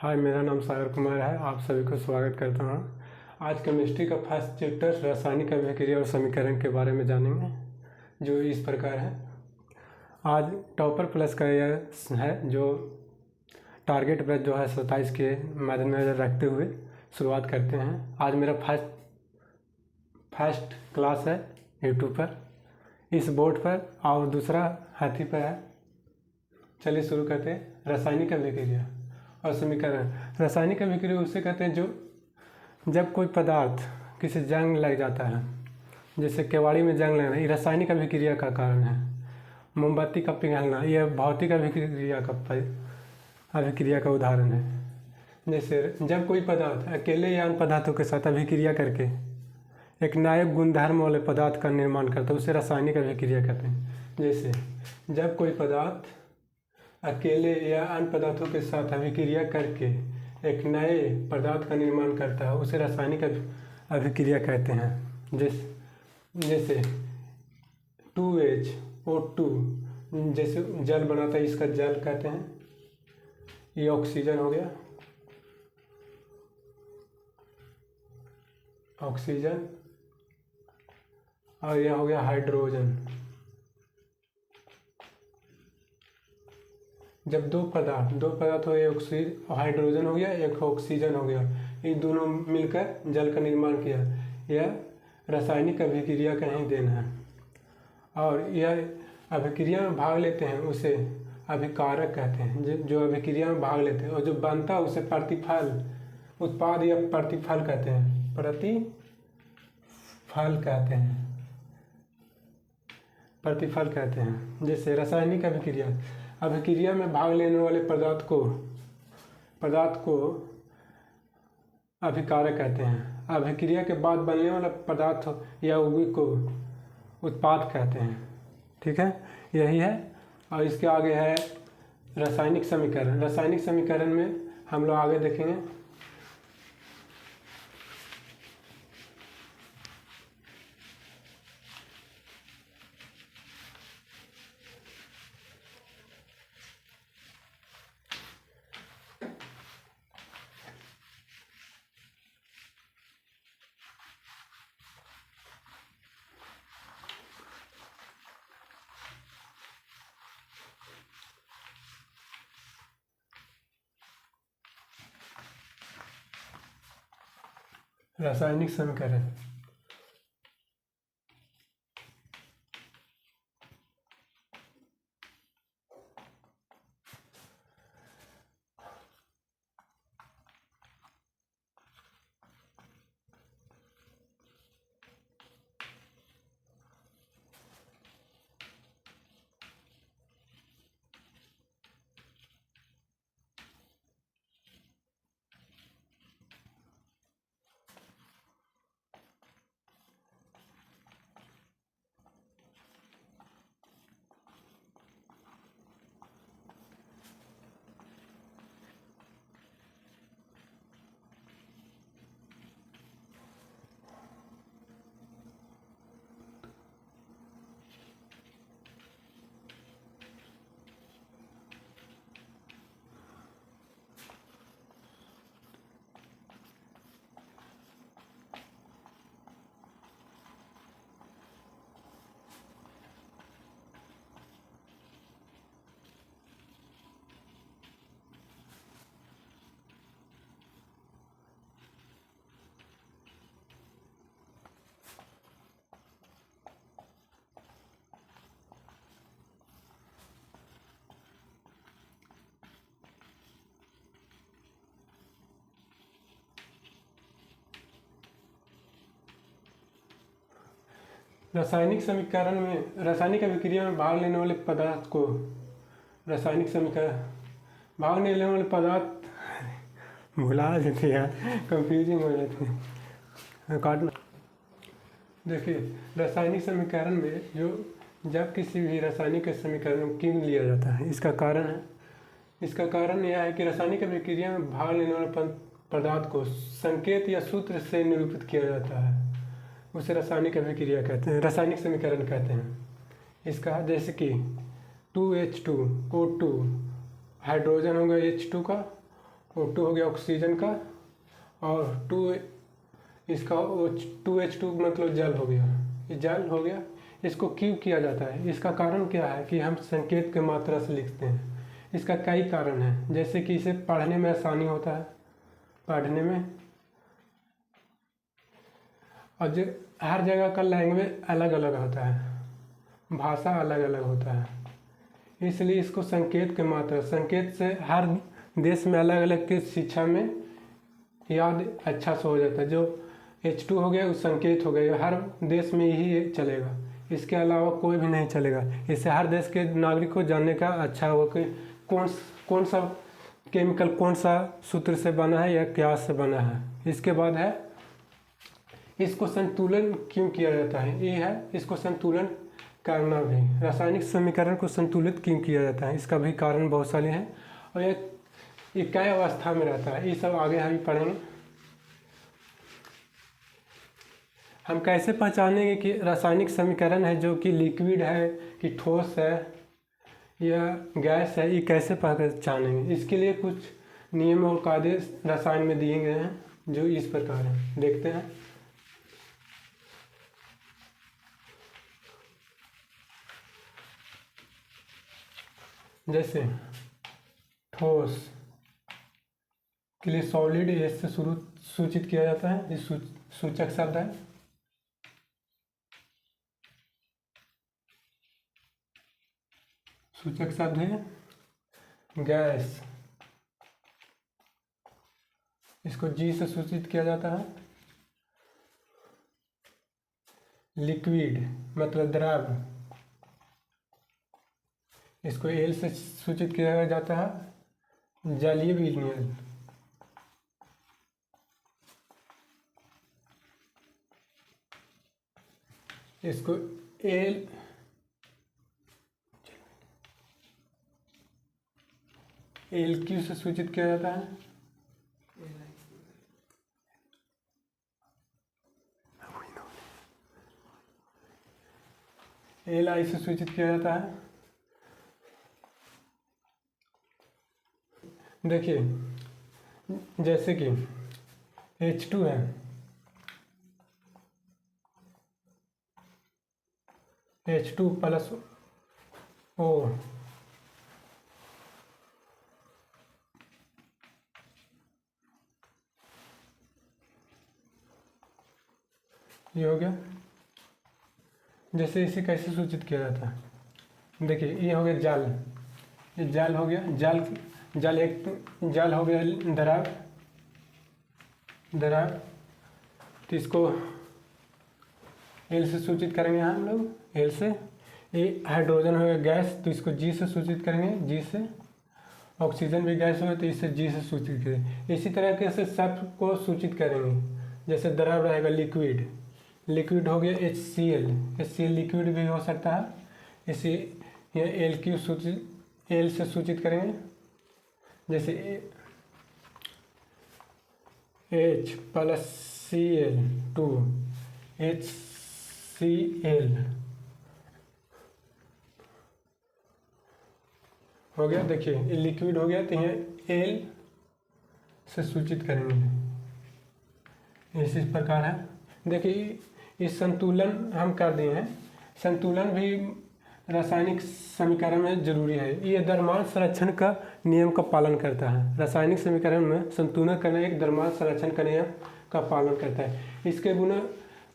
हाय, मेरा नाम सागर कुमार है। आप सभी को स्वागत करता हूँ। आज केमिस्ट्री का फर्स्ट चैप्टर रासायनिक अभिक्रिया और समीकरण के बारे में जानेंगे, जो इस प्रकार है। आज टॉपर प्लस का यह है जो टारगेट ब्रज जो है 27 के मद्देनजर रखते हुए शुरुआत करते हैं। आज मेरा फर्स्ट क्लास है यूट्यूब पर, इस बोर्ड पर, और दूसरा हाथी पर है। चलिए शुरू करते हैं। रासायनिक अभिक्रिया और समीकरण। रासायनिक अभिक्रिया उसे कहते हैं जो जब कोई पदार्थ किसी जंग लग जाता है, जैसे केवाड़ी में जंग लगना, ये रासायनिक अभिक्रिया का कारण है। मोमबत्ती का पिघलना, यह भौतिक अभिक्रिया का उदाहरण है। जैसे जब कोई पदार्थ अकेले या अन्य पदार्थों के साथ अभिक्रिया करके एक नए गुणधर्म वाले पदार्थ का निर्माण करता है, उसे रासायनिक अभिक्रिया कहते हैं। जैसे जब कोई पदार्थ अकेले या अन्य पदार्थों के साथ अभिक्रिया करके एक नए पदार्थ का निर्माण करता है, उसे रासायनिक अभिक्रिया कहते हैं। जैसे 2HO2 जैसे जल बनाता है, इसका जल कहते हैं। ये ऑक्सीजन हो गया, ऑक्सीजन, और यह हो गया हाइड्रोजन। जब दो पदार्थ हो, एक हाइड्रोजन हो गया, एक ऑक्सीजन हो गया, ये दोनों मिलकर जल का निर्माण किया, यह रासायनिक अभिक्रिया का ही देन है। और यह अभिक्रिया में भाग लेते हैं उसे अभिकारक कहते हैं। जो अभिक्रिया में भाग लेते हैं और जो बनता है उसे प्रतिफल उत्पाद या प्रतिफल कहते हैं। प्रतिफल कहते हैं। जैसे रासायनिक अभिक्रिया में भाग लेने वाले पदार्थ को अभिकारक कहते हैं। अभिक्रिया के बाद बनने वाला पदार्थ या यौगिक को उत्पाद कहते हैं। ठीक है, यही है। और इसके आगे है रासायनिक समीकरण। रासायनिक समीकरण में हम लोग आगे देखेंगे। रासायनिक समीकरण। रासायनिक समीकरण में रासायनिक अभिक्रिया में भाग लेने वाले पदार्थ को रासायनिक समीकरण भाग लेने वाले पदार्थ भुला देते हैं, कंफ्यूजिंग हो जाती है काटना। देखिए, रासायनिक समीकरण में जब किसी भी रासायनिक समीकरण में क्यों लिया जाता है, इसका कारण यह है कि रासायनिक अभिक्रिया में भाग लेने वाले पदार्थ को संकेत या सूत्र से निरूपित किया जाता है, उसे रासायनिक अभिक्रिया कहते हैं, रासायनिक समीकरण कहते हैं। इसका जैसे कि 2H2O2 हाइड्रोजन होगा H2 का, O2 हो गया ऑक्सीजन का, और इसका 2H2 मतलब जल हो गया, ये जल हो गया। इसको क्यों किया जाता है, इसका कारण क्या है कि हम संकेत की मात्रा से लिखते हैं। इसका कई कारण है, जैसे कि इसे पढ़ने में आसानी होता है, पढ़ने में, और जो हर जगह का लैंग्वेज अलग अलग होता है, भाषा अलग अलग होता है, इसलिए इसको संकेत की मात्रा, संकेत से हर देश में अलग अलग की शिक्षा में याद अच्छा से हो जाता है। जो H2 हो गया वो संकेत हो गया, हर देश में यही चलेगा, इसके अलावा कोई भी नहीं चलेगा। इससे हर देश के नागरिक को जानने का अच्छा हो कि कौन सा केमिकल कौन सा सूत्र से बना है या क्या से बना है। इसके बाद है इसको संतुलन क्यों किया जाता है, ये है इसको संतुलन करना भी, रासायनिक समीकरण को संतुलित क्यों किया जाता है, इसका भी कारण बहुत सारे हैं। और ये कई अवस्था में रहता है, ये सब आगे हम पढ़ेंगे। हम कैसे पहचानेंगे कि रासायनिक समीकरण है जो कि लिक्विड है कि ठोस है या गैस है, ये कैसे पहचानेंगे। इसके लिए कुछ नियम और कायदे रसायन में दिए गए हैं जो इस प्रकार हैं, देखते हैं। जैसे ठोस के लिए सॉलिड एस से शुरू सूचित किया जाता है, इस सूचक शब्द है। सूचक शब्द है गैस, इसको जी से सूचित किया जाता है। लिक्विड मतलब द्रव, इसको एल से सूचित किया जाता है। जलीय विलयन, इसको एल क्यू से सूचित किया जाता है। एल आई से सूचित किया जाता है। देखिए जैसे कि H2 है, H2 प्लस O, ये हो गया। जैसे इसे कैसे सूचित किया जाता है, देखिए ये हो गया जल, ये जल हो गया, जल एक जल हो गया द्रव, तो इसको एल से सूचित करेंगे हम लोग, एल से। ये हाइड्रोजन हो गया गैस, तो इसको जी से सूचित करेंगे, जी से। ऑक्सीजन भी गैस हो तो इसे जी से सूचित करेंगे। इसी तरह से सब को सूचित करेंगे। जैसे द्रव रहेगा लिक्विड हो गया HCl लिक्विड भी हो सकता है, इसे एल से सूचित करेंगे। जैसे H प्लस Cl2 HCl हो गया। देखिए ये लिक्विड हो गया, तो यहाँ एल से सूचित करेंगे। इस प्रकार है। देखिए इस संतुलन हम कर दिए हैं। संतुलन भी रासायनिक समीकरण में जरूरी है, ये द्रव्यमान संरक्षण का नियम का पालन करता है। रासायनिक समीकरण में संतुलन करना एक द्रव्यमान संरक्षण का नियम का पालन करता है। इसके बिना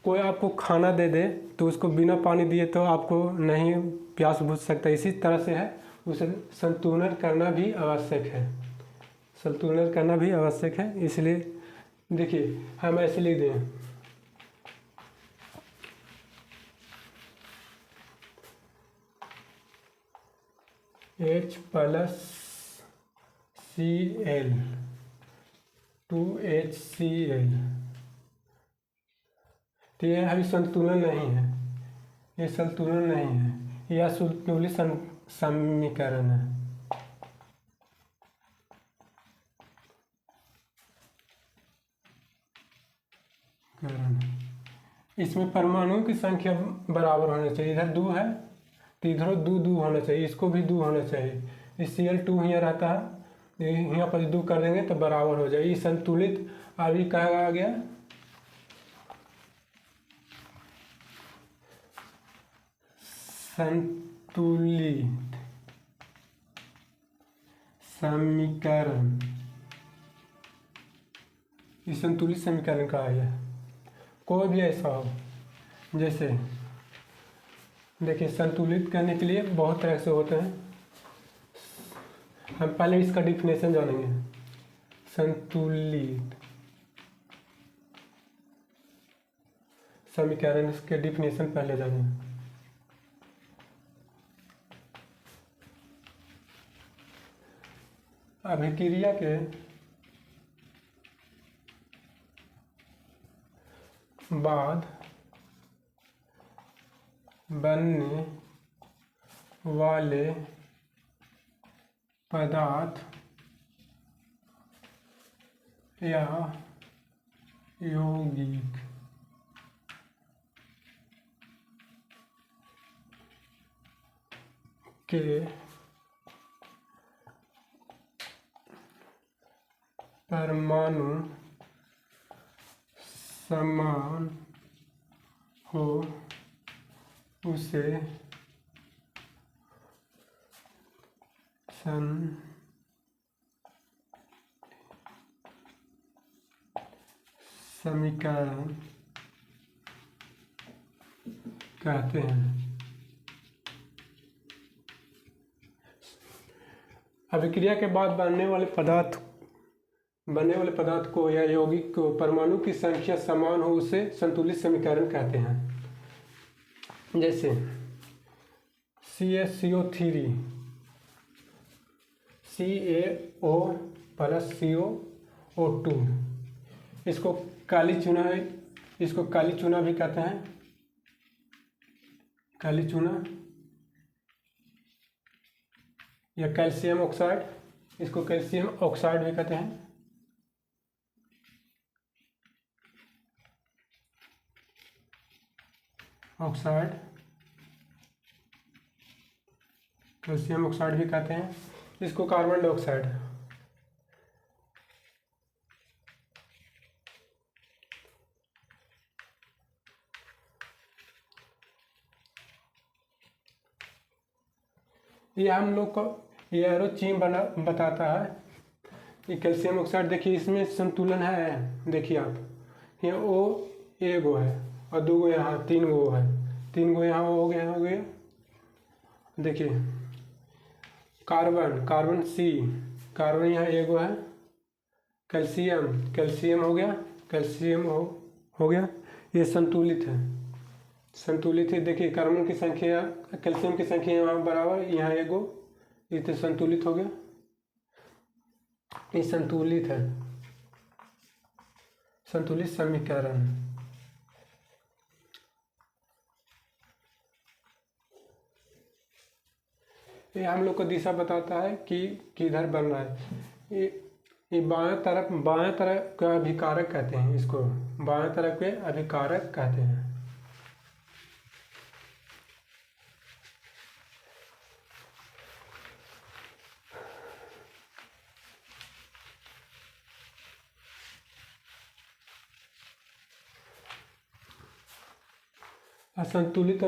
कोई आपको खाना दे दे तो उसको बिना पानी दिए तो आपको नहीं प्यास बुझ सकता, इसी तरह से है, उसे संतुलन करना भी आवश्यक है, संतुलन करना भी आवश्यक है। इसलिए देखिए हम ऐसे लिख दें, H प्लस Cl 2HCl, तो ये अभी संतुलन नहीं है, ये संतुलन नहीं है, यह संतुलित समीकरण है। इसमें परमाणुओं की संख्या बराबर होनी चाहिए, इधर 2 है तो इधर 2 होना चाहिए, इसको भी 2 होना चाहिए। इस Cl2 यहाँ रहता है यहाँ पर 2 कर देंगे तो बराबर हो जाएगी संतुलित। अभी कहा गया संतुलित समीकरण, इस संतुलित समीकरण का है। कोई भी ऐसा हो, जैसे देखिए संतुलित करने के लिए बहुत तरह से होते हैं। हम पहले इसका डिफिनेशन जानेंगे। संतुलित समीकरण, इसके डिफिनेशन पहले जानेंगे। अभिक्रिया के बाद बनने वाले पदार्थ या यौगिक के परमाणु समान हो उसे समीकरण कहते हैं। अभिक्रिया के बाद बनने वाले पदार्थ को या यौगिक को परमाणु की संख्या समान हो उसे संतुलित समीकरण कहते हैं। जैसे CaCO3 CaO प्लस COO2, इसको काली चूना है, इसको काली चूना भी कहते हैं। काली चूना या कैल्शियम ऑक्साइड, इसको कैल्शियम ऑक्साइड भी कहते हैं। ऑक्साइड, कैल्शियम ऑक्साइड भी कहते हैं। इसको कार्बन डाइऑक्साइड, ये हम लोग को एरोचीन बताता है। ये कैल्शियम ऑक्साइड देखिए इसमें संतुलन है। देखिए आप ये ओ एगो है और 2 गो यहाँ, 3 गो है, 3 गो यहाँ हो गया। देखिए कार्बन C, कार्बन यहाँ एगो है। कैल्शियम हो गया, हो गया। ये संतुलित है। देखिए कार्बन की संख्या कैल्शियम की संख्या यहाँ बराबर, यहाँ एगो, ये तो संतुलित हो गया। ये संतुलित है, संतुलित समीकरण। ये हम लोग को दिशा बताता है कि किधर बन रहा है। ये बाएं तरफ का अभिकारक कहते हैं। इसको बाएं तरफ के अभिकारक कहते हैं। असंतुलित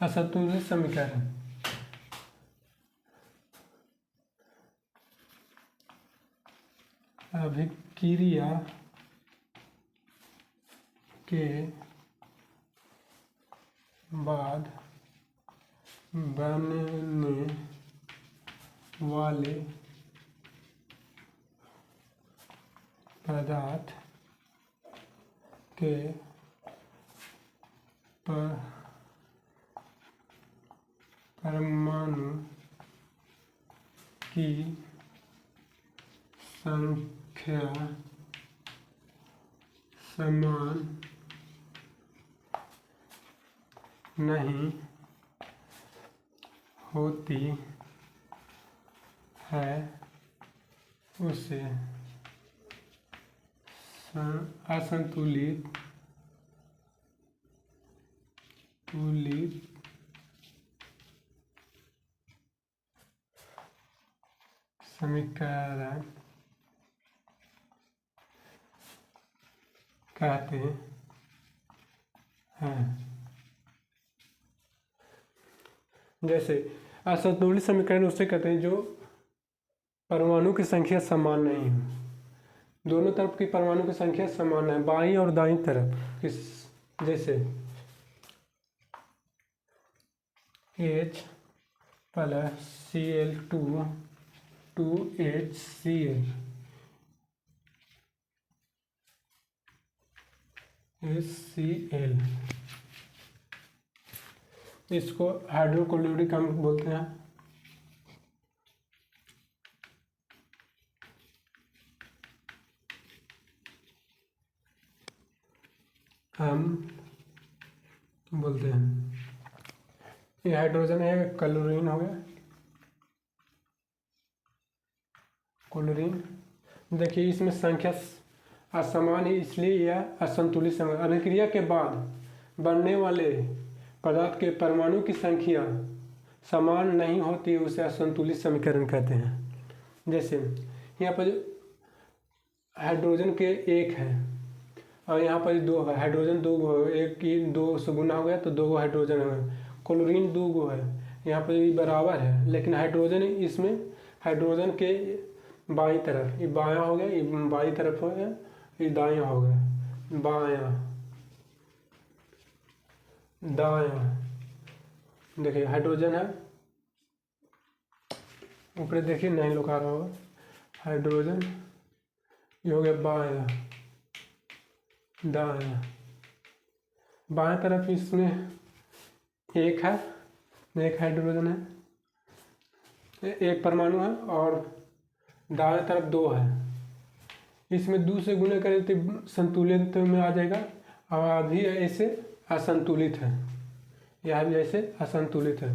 असंतुलित समीकरण अभिक्रिया के बाद बनने वाले पदार्थ के परमाणु की संख्या समान नहीं होती है उसे असंतुलित समीकरण कहते हैं। जैसे असंतुलित समीकरण उसे कहते हैं जो परमाणु की संख्या समान नहीं है, दोनों तरफ की परमाणु की संख्या समान है, बाईं और दाईं तरफ किस, जैसे H plus Cl2 2HCl HCl, इसको हाइड्रोक्लोरिक अम्ल बोलते हैं। हम बोलते हैं ये हाइड्रोजन है, क्लोरीन हो गया, क्लोरीन। देखिए इसमें संख्या असमान है, इसलिए यह असंतुलित समीकरण। अभिक्रिया के बाद बनने वाले पदार्थ के परमाणु की संख्या समान नहीं होती, उसे असंतुलित समीकरण कहते हैं। जैसे यहाँ पर हाइड्रोजन के एक है और यहाँ पर दो है, हाइड्रोजन दो गो है, एक की दो से गुना हो गया तो दो गो हाइड्रोजन हो गया। क्लोरीन दो गो है, यहाँ पर भी बराबर है, लेकिन हाइड्रोजन इसमें हाइड्रोजन के बाईं तरफ, ये बायां हो गया, ये बाईं तरफ हो गया, ये दायां हो गया, बायां दायां। देखिए हाइड्रोजन है, ऊपर देखिए नहीं लुका रहा होगा, हाइड्रोजन ये हो गया बायां दायां। बाएं तरफ इसमें एक है, एक हाइड्रोजन है, एक परमाणु है, और दाएं तरफ दो है। इसमें दो से गुणा करें तो संतुलित में आ जाएगा, और अभी ऐसे असंतुलित है, यह भी ऐसे असंतुलित है।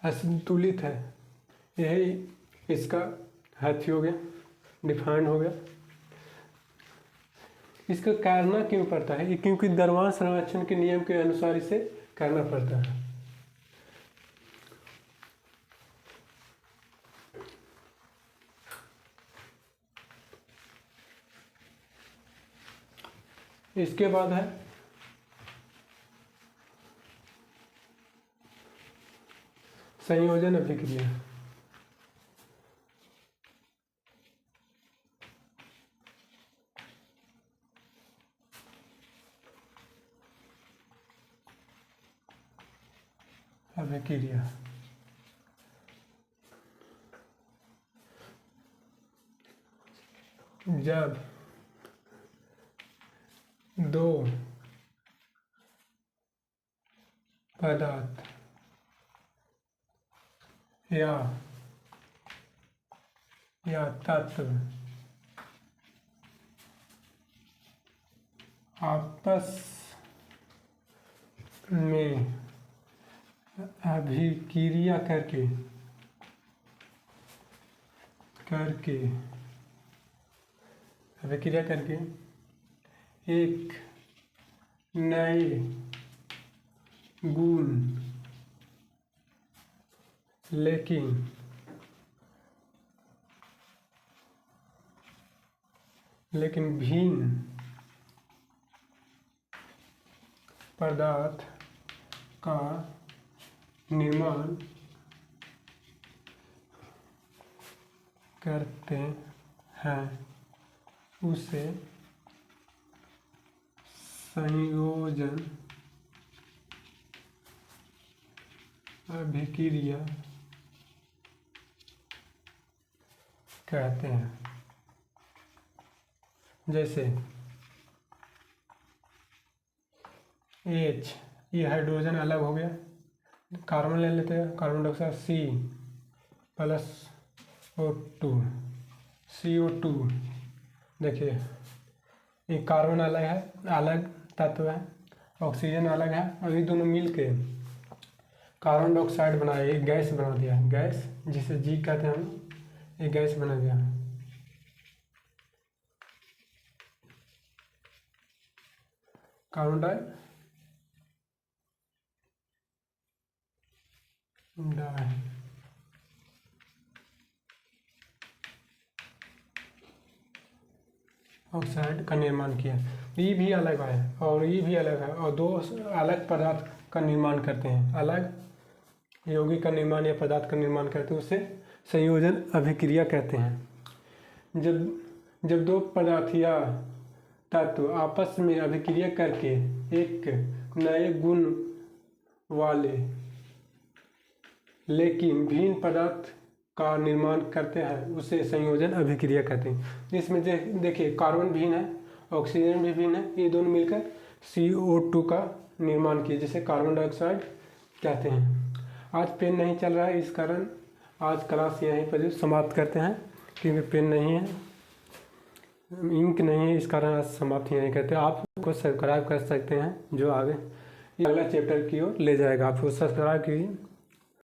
असंतुलित है, यही इसका हाथी हो गया, डिफाइंड हो गया। इसका करना क्यों पड़ता है, ये क्योंकि द्रव्यमान संरक्षण के नियम के अनुसार इसे करना पड़ता है। इसके बाद है संयोजन अभिक्रिया। अभिक्रिया जब दो पदार्थ या तत्व आपस में अभिक्रिया करके एक नए गुण लेकिन भिन्न पदार्थ का निर्माण करते हैं, उसे संयोजन अभिक्रिया कहते हैं। जैसे H, ये हाइड्रोजन अलग हो गया, कार्बन ले लेते हैं, carbon dioxide C plus O2 CO2। देखिए ये कार्बन अलग है, अलग तत्व है, ऑक्सीजन अलग है, और ये दोनों मिल के कार्बन डाइऑक्साइड बनाया, एक गैस बना दिया, गैस जिसे जी कहते हैं हम, एक गैस बना दिया। कार्बन डाइऑक्साइड का निर्माण किया। ये भी अलग है और ये भी अलग है, और दो अलग पदार्थ का निर्माण करते हैं, अलग यौगिक का निर्माण या पदार्थ का निर्माण करते हैं, उसे संयोजन अभिक्रिया कहते हैं। जब दो पदार्थ या तत्व आपस में अभिक्रिया करके एक नए गुण वाले लेकिन भिन्न पदार्थ का निर्माण करते हैं, उसे संयोजन अभिक्रिया कहते हैं। इसमें देखिए कार्बन भिन्न है, ऑक्सीजन भी भिन्न है, ये दोनों मिलकर CO2 का निर्माण किए, जिसे कार्बन डाइऑक्साइड कहते हैं। आज पेन नहीं चल रहा है, इस कारण आज क्लास यहीं पर समाप्त करते हैं, क्योंकि पेन नहीं है, इंक नहीं है, इस कारण आज समाप्त यहीं करते हैं। आप को सब्सक्राइब कर सकते हैं, जो आगे अगला चैप्टर की ओर ले जाएगा। आप सब्सक्राइब कीजिए।